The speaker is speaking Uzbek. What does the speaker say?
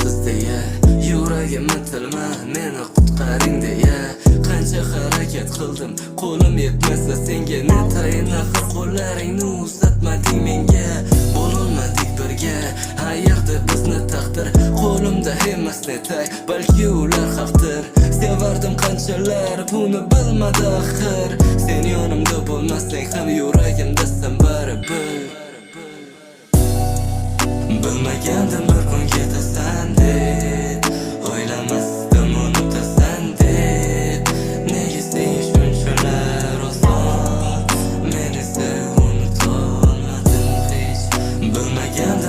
sensiz deya yuragimni tilma, meni qutqaring deya qancha harakat qildim, qo'lim yetmasa senga netayin, axir qo'llaringni uzatmading menga. Bo'lolmadik birga, hayerda bizni taqdir, qo'limda emas netay, balki ular haqdir. Sevardim qanchalar, buni bilmadi axir. Sen yonimda bo'lmasang ham yuragimdasan baribir. Bilmagandim bir kun ketasan deb, o'ylamasdim unutasan deb. Nega sen shunchalar oson, men esa unutolmadim hech. Bilmagandim